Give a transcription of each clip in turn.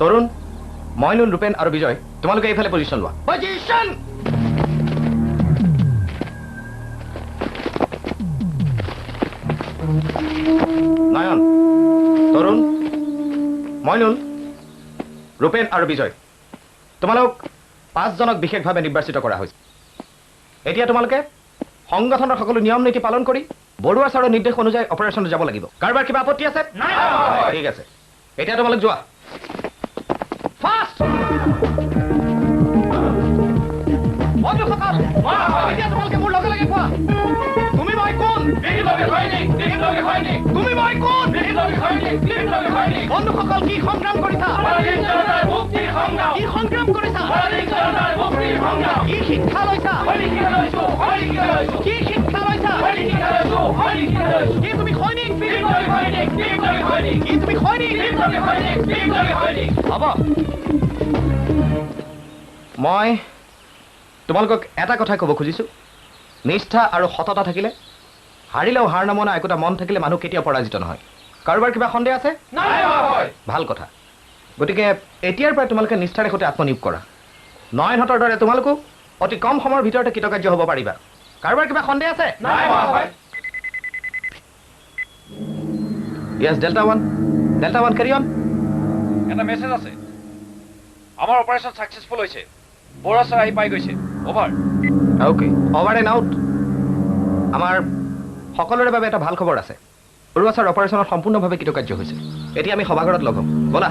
তৰুণ, মইনুল, ৰূপেন আৰু বিজয়, তোমালোকে এইফালে পজিশ্যন লোৱা। পজিশ্যন! নয়ন, তৰুণ, মইনুল, ৰূপেন আৰু বিজয়, তোমালোক 5জনক বিশেষভাৱে নিৰ্বাচিত কৰা হৈছে। এতিয়া তোমালোকে সংগঠনৰ সকলো নিয়ম নীতি পালন কৰি বৰুৱা ছাৰৰ নিৰ্দেশ অনুযায়ী অপাৰেশ্যনত যাব লাগিব। কাৰোবাৰ কিবা আপত্তি আছে? ঠিক আছে, এতিয়া তোমালোক যোৱা। ফাষ্ট! এতিয়া তোমালোকে মোৰ লগে লগে কোৱা, তুমি মই কোন? তুমি মই কোন? বন্ধুসকল, কি সংগ্ৰাম কৰিছা? কি সংগ্ৰাম কৰিছা? কি শিক্ষা লৈছা? কি শিক্ষা লৈছা? কি তুমি সৈনিক? কি তুমি সৈনিক? হ'ব, মই তোমালোকক এটা কথাই ক'ব খুজিছো, নিষ্ঠা আৰু সততা থাকিলে, হাৰিলেও হাৰ নমনা একোটা মন থাকিলে মানুহ কেতিয়াও পৰাজিত নহয়। কাৰোবাৰ কিবা সন্দেহ আছে? ভাল কথা। গতিকে এতিয়াৰ পৰা তোমালোকে নিষ্ঠাৰে সৈতে আত্মনিয়োগ কৰা। নয়নহঁতৰ দৰে তোমালোকো অতি কম সময়ৰ ভিতৰতে কৃতকাৰ্য হ'ব পাৰিবা। কাৰোবাৰ কিবা সন্দেহ আছে? Yes, Delta 1 carry on. এটা মেছেজ আছে, আমাৰ অপাৰেশ্যন সাকসেসফুল হৈছে। বৰুৱা ছাৰ আহি পাই গৈছে। Over. Okay, over and out. আমাৰ সকলোৰে বাবে এটা ভাল খবৰ আছে, বৰুৱা ছাৰ অপাৰেশ্যনত সম্পূৰ্ণভাৱে কৃতকাৰ্য হৈছে। এতিয়া আমি সভাঘৰত লগ হ'ম, ব'লা।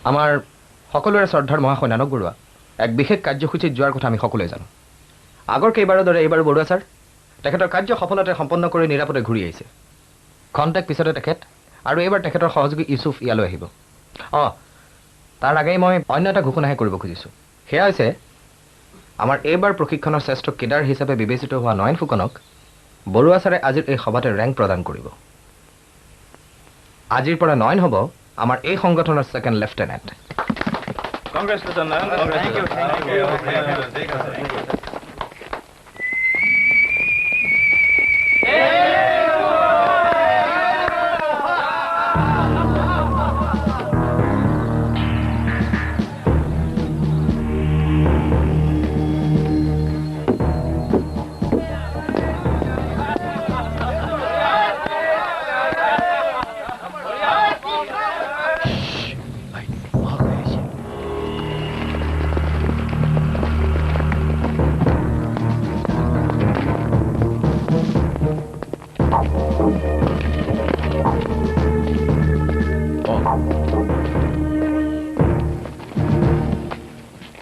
আমাৰ সকলোৰে শ্ৰদ্ধাৰ মহাশয় নানক বৰুৱা এক বিশেষ কাৰ্যসূচীত যোৱাৰ কথা আমি সকলোৱে জানো। আগৰ কেইবাৰৰ দৰে এইবাৰো বৰুৱা ছাৰ তেখেতৰ কাৰ্য সফলতাৰে সম্পন্ন কৰি নিৰাপদে ঘূৰি আহিছে। খন্তেক পিছতে তেখেত আৰু এইবাৰ তেখেতৰ সহযোগী ইউছুফ ইয়ালৈ আহিব। তাৰ আগেয়ে মই অন্য এটা ঘোষণাহে কৰিব খুজিছোঁ। সেয়া হৈছে আমাৰ এইবাৰ প্ৰশিক্ষণৰ শ্ৰেষ্ঠ কেডাৰ হিচাপে বিবেচিত হোৱা নয়ন ফুকনক বৰুৱা ছাৰে আজিৰ এই সভাতে ৰেংক প্ৰদান কৰিব। আজিৰ পৰা নয়ন হ'ব আমাৰ এই সংগঠনৰ ছেকেণ্ড লেফটেনেণ্ট। কংগ্ৰেচুলেশ্যন।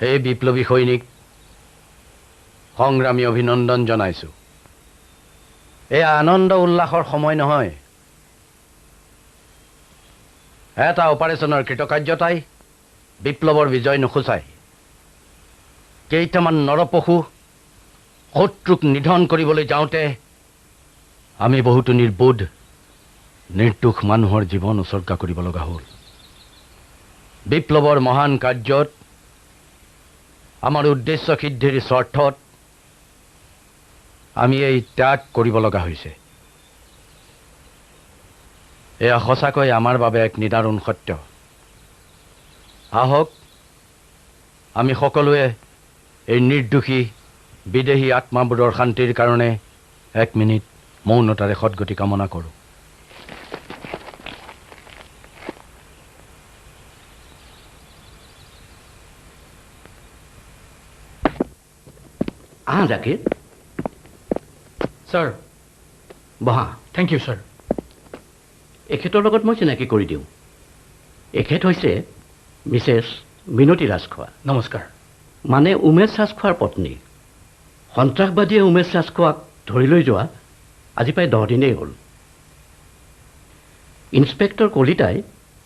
এই বিপ্লৱী সৈনিক সংগ্ৰামী অভিনন্দন জনাইছো। এয়া আনন্দ উল্লাসৰ সময় নহয়। এটা অপাৰেশ্যনৰ কৃতকাৰ্যতাই বিপ্লৱৰ বিজয় নুসূচায়। কেইটামান নৰপশু শত্ৰুক নিধন কৰিবলৈ যাওঁতে আমি বহুতো নিৰ্বোধ নিৰ্দোষ মানুহৰ জীৱন উচৰ্গা কৰিব লগা হ'ল। বিপ্লৱৰ মহান কাৰ্যত আমাৰ উদ্দেশ্য সিদ্ধিৰ স্বাৰ্থত আমি এই ত্যাগ কৰিব লগা হৈছে। এয়া সঁচাকৈ আমাৰ বাবে এক নিদাৰুণ সত্য। আহক আমি সকলোৱে এই নিৰ্দোষী বিদেহী আত্মাবোৰৰ শান্তিৰ কাৰণে 1 মিনিট মৌনতাৰে সদ্গতি কামনা কৰোঁ। জাকিৰ ছাৰ। বহা। Thank you sir. এখেতৰ লগত মই চিনাকি কৰি দিওঁ। এখেত হৈছে মিছেছ মিনতী ৰাজখোৱা। নমস্কাৰ। মানে উমেশ ৰাজখোৱাৰ পত্নী। সন্ত্ৰাসবাদীয়ে উমেশ ৰাজখোৱাক ধৰি লৈ যোৱা আজি প্ৰায় 10 দিনেই হ'ল। ইন্সপেক্টৰ কলিতাই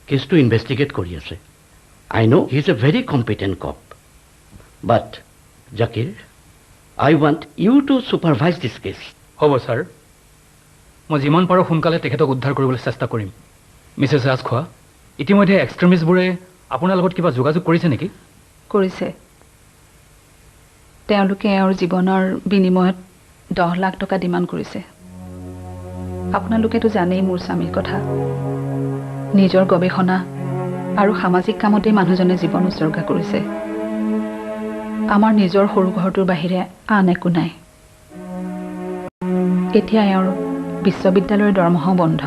কেছটো ইনভেষ্টিগেট কৰি আছে। I know' he is a very competent cop. But Zakir, I want you to supervise this case. হ'ব ছাৰ। মই যিমান পাৰোঁ সোনকালে তেখেতক উদ্ধাৰ কৰিবলৈ চেষ্টা কৰিম। মিছেছ ৰাজখোৱা, ইতিমধ্যে এক্সট্ৰিমিষ্টবোৰে আপোনাৰ লগত কিবা যোগাযোগ কৰিছে নেকি? কৰিছে। তেওঁলোকে এওঁৰ জীৱনৰ বিনিময়ত 10 লাখ টকা ডিমাণ্ড কৰিছে। আপোনালোকেতো জানেই মোৰ স্বামীৰ কথা। নিজৰ গৱেষণা আৰু সামাজিক কামতেই মানুহজনে জীৱন উৎসৰ্গা কৰিছে। আমাৰ নিজৰ সৰু ঘৰটোৰ বাহিৰে আন একো নাই। এতিয়া এওঁৰ বিশ্ববিদ্যালয়ৰ দৰমহাও বন্ধ।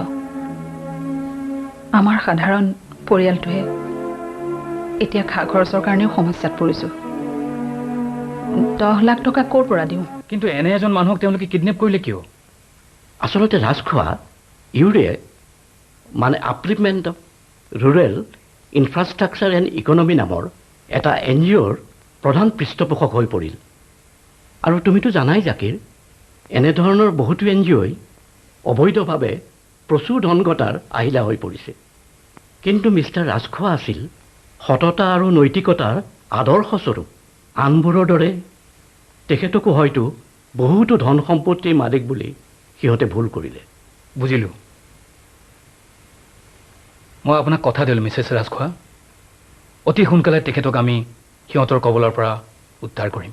আমাৰ সাধাৰণ পৰিয়ালটোৱে এতিয়া খা খৰচৰ কাৰণেও সমস্যাত পৰিছোঁ। 10 লাখ টকা ক'ৰ পৰা দিওঁ? কিন্তু এনে এজন মানুহক তেওঁলোকে কিডনেপ কৰিলে কিয়? আচলতে ৰাজখোৱা ইউৰে মানে upliftment of rural infrastructure and economy নামৰ এটা NGOৰ প্ৰধান পৃষ্ঠপোষক হৈ পৰিল। আৰু তুমিতো জানাই জাকিৰ, এনেধৰণৰ বহুতো NGOই অবৈধভাৱে প্ৰচুৰ ধন ঘটাৰ আহিলা হৈ পৰিছে। কিন্তু মিষ্টাৰ ৰাজখোৱা আছিল সততা আৰু নৈতিকতাৰ আদৰ্শস্বৰূপ। আনবোৰৰ দৰে তেখেতকো হয়তো বহুতো ধন সম্পত্তিৰ মালিক বুলি সিহঁতে ভুল কৰিলে। বুজিলোঁ। মই আপোনাক কথা দিলোঁ মিছেছ ৰাজখোৱা, অতি সোনকালে তেখেতক আমি সিহঁতৰ কবলৰ পৰা উদ্ধাৰ কৰিম।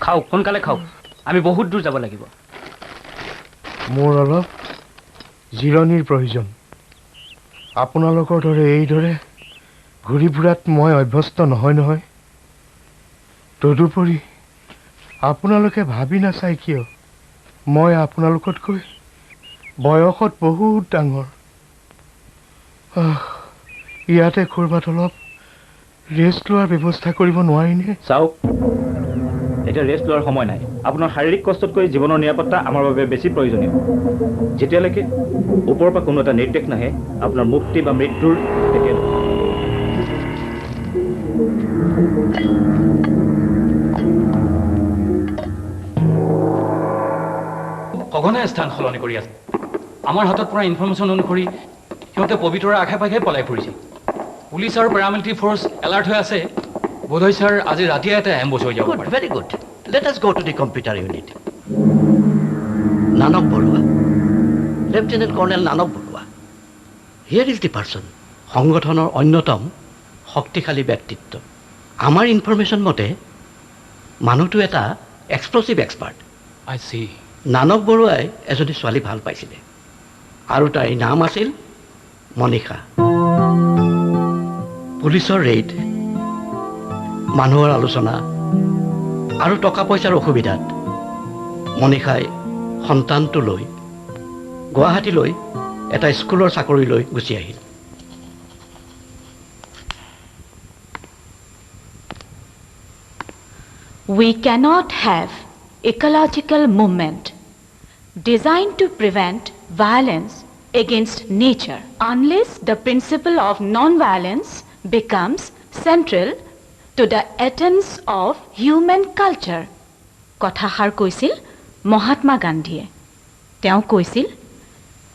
খাওক, সোনকালে খাওক, আমি বহুত দূৰ যাব লাগিব। মোৰ অলপ জিৰণিৰ প্ৰয়োজন। আপোনালোকৰ দৰে এইদৰে ঘূৰি ফুৰাত মই অভ্যস্ত নহয়। তদুপৰি আপোনালোকে ভাবি নাচায় কিয় মই আপোনালোকতকৈ বয়সত বহুত ডাঙৰ। ইয়াতে ক'ৰবাত অলপ ৰেষ্ট লোৱাৰ ব্যৱস্থা কৰিব নোৱাৰিনে? চাওক, এতিয়া ৰেষ্ট লোৱাৰ সময় নাই। আপোনাৰ শাৰীৰিক কষ্টতকৈ জীৱনৰ নিৰাপত্তা আমাৰ বাবে বেছি প্ৰয়োজনীয়। যেতিয়ালৈকে ওপৰৰ পৰা কোনো এটা নিৰ্দেশ নাহে আপোনাৰ মুক্তি বা মৃত্যুৰ তেতিয়া সঘনাই স্থান সলনি কৰি আছে। আমাৰ হাতত পৰা ইনফৰমেশ্যন অনুসৰি সিহঁতে পবিতৰাৰ আশে পাশে পলাই ফুৰিছে। পুলিচ আৰু পেৰামিলিটাৰী ফ'ৰ্চ এলাৰ্ট হৈ আছে। বোধহয় ছাৰ আজি ৰাতিয়ে এটা এম্বুছ হৈ যাব পাৰে। Very good. Let us go' to the computer unit. Nanak Barua, lieutenant colonel Nanak Barua. Here is the person. সংগঠনৰ অন্যতম শক্তিশালী ব্যক্তিত্ব। আমাৰ ইনফৰমেশ্যন মতে মানুহটো এটা explosive expert. I see. Nanak বৰুৱাই এজনী ছোৱালী ভাল পাইছিলে আৰু তাইৰ নাম আছিল মনিষা। পুলিচৰ ৰেইড, মানুহৰ আলোচনা আৰু টকা পইচাৰ অসুবিধাত মনিষাই সন্তানটো লৈ গুৱাহাটীলৈ এটা স্কুলৰ চাকৰি লৈ গুচি আহিল। We cannot have ecological movement designed to prevent violence against nature unless the principle of non-violence becomes central to the essence of human culture. কথাষাৰ কৈছিল মহাত্মা গান্ধীয়ে। তেওঁ কৈছিল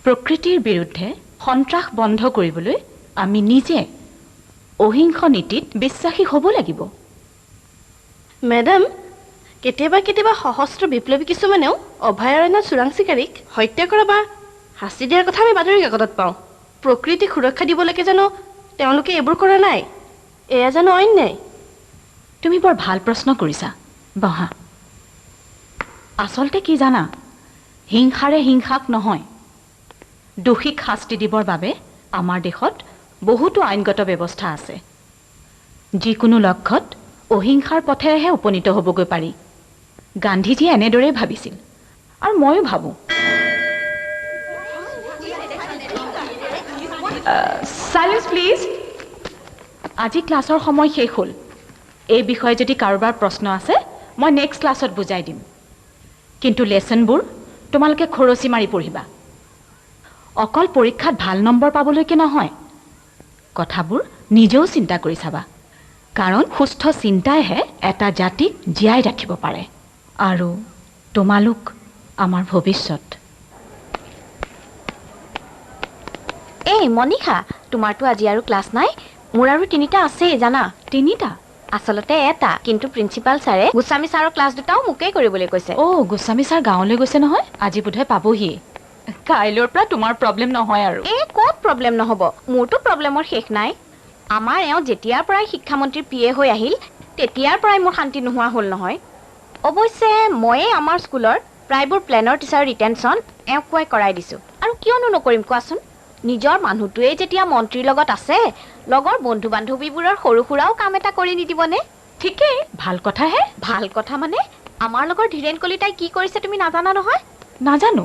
প্ৰকৃতিৰ বিৰুদ্ধে সন্ত্ৰাস বন্ধ কৰিবলৈ আমি নিজে অহিংস নীতিত বিশ্বাসী হ'ব লাগিব। মেডাম, কেতিয়াবা সশস্ত্ৰ বিপ্লৱী কিছুমানেও অভয়াৰণ্যত চোৰাং চিকাৰীক হত্যা কৰা বা শাস্তি দিয়াৰ কথা আমি বাতৰি কাকতত পাওঁ। প্ৰকৃতিক সুৰক্ষা দিবলৈকে জানো তেওঁলোকে এইবোৰ কৰা নাই? এয়া জানো অন্যায়? তুমি বৰ ভাল প্ৰশ্ন কৰিছা। বহা। আচলতে কি জানা, হিংসাৰে হিংসাক নহয়, দোষীক শাস্তি দিবৰ বাবে আমাৰ দেশত বহুতো আইনগত ব্যৱস্থা আছে। যিকোনো লক্ষ্যত অহিংসাৰ পথেৰেহে উপনীত হ'বগৈ পাৰি। গান্ধীজীয়ে এনেদৰেই ভাবিছিল আৰু ময়ো ভাবোঁ। Silence, please. আজি ক্লাছৰ সময় শেষ হ'ল এই বিষয়ে যদি কাৰোবাৰ প্ৰশ্ন আছে মই নেক্সট ক্লাছত বুজাই দিম কিন্তু লেচনবোৰ তোমালোকে খৰচি মাৰি পঢ়িবা অকল পৰীক্ষাত ভাল নম্বৰ পাবলৈকে নহয় কথাবোৰ নিজেও চিন্তা কৰি চাবা কাৰণ সুস্থ চিন্তাইহে এটা জাতিক জীয়াই ৰাখিব পাৰে আৰু তোমালোক আমাৰ ভৱিষ্যত এই মনিষা তোমাৰতো আজি আৰু ক্লাছ নাই মোৰ আৰু 3টা আছেই জানা 3টা আচলতে এটা কিন্তু প্ৰিন্সিপাল ছাৰে গোস্বামী ছাৰৰ ক্লাছ দুটাও মোকেই কৰিবলৈ কৈছে গোস্বামী ছাৰ গাঁৱলৈ গৈছে নহয় আজি বোধহয় পাবহি কাইলৈৰ পৰা তোমাৰ প্ৰব্লেম নহয় আৰু ক'ত প্ৰব্লেম নহ'ব মোৰতো প্ৰব্লেমৰ শেষ নাই আমাৰ এওঁ যেতিয়াৰ পৰাই শিক্ষামন্ত্ৰীৰ পিয়ে হৈ আহিল তেতিয়াৰ পৰাই মোৰ শান্তি নোহোৱা হ'ল নহয় অৱশ্যে ময়ে আমাৰ স্কুলৰ প্ৰায়বোৰ প্লেনৰ টিচাৰ ৰিটেনশ্যন এওঁক কোৱাই কৰাই দিছোঁ আৰু কিয়নো নকৰিম কোৱাচোন নিজৰ মানুহটোৱে যেতিয়া মন্ত্ৰীৰ লগত আছে লগৰ বন্ধু বান্ধৱীবোৰৰ সৰু সুৰাও কাম এটা কৰি নিদিবনে ঠিকেই ভাল কথাহে ভাল কথা মানে আমাৰ লগৰ ধীৰেণ কলিতাই কি কৰিছে তুমি নাজানা নহয় নাজানো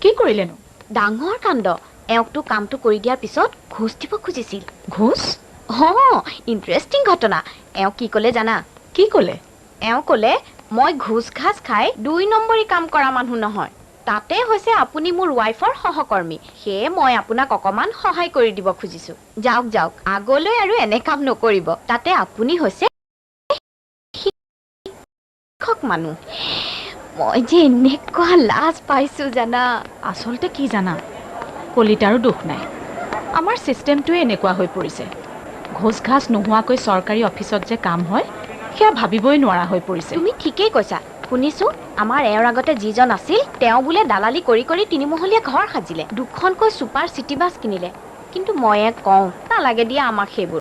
কি কৰিলেনো ডাঙৰ কাণ্ড এওঁকতো কামটো কৰি দিয়াৰ পিছত ঘোচ দিব খুজিছিল ঘোচ ইণ্টাৰেষ্টিং ঘটনা এওঁ কি ক'লে জানা কি ক'লে এওঁ ক'লে মই ঘোচ ঘাচ খাই 2 নম্বৰী কাম কৰা মানুহ নহয় তাতে হৈছে আপুনি মোৰ ৱাইফৰ সহকৰ্মী সেয়ে মই আপোনাক অকমান সহায় কৰি দিব খুজিছোঁ যাওক যাওক আগলৈ আৰু এনে কাম নকৰিব তাতে আপুনি হৈছে শিক্ষক মানুহ মই যে এনেকুৱা লাজ পাইছোঁ জানা আচলতে কি জানা কলিতাৰো দুখ নাই আমাৰ ছিষ্টেমটোৱে এনেকুৱা হৈ পৰিছে ঘোচ ঘাচ নোহোৱাকৈ চৰকাৰী অফিচত যে কাম হয় সেয়া ভাবিবই নোৱাৰা হৈ পৰিছে তুমি ঠিকেই কৈছা শুনিছোঁ আমাৰ এওঁৰ আগতে যিজন আছিল তেওঁ বোলে দালালি কৰি কৰি 3মহলীয়া ঘৰ সাজিলে 2খনকৈ ছুপাৰ চিটি বাছ কিনিলে কিন্তু মই কওঁ নালাগে দিয়া আমাক সেইবোৰ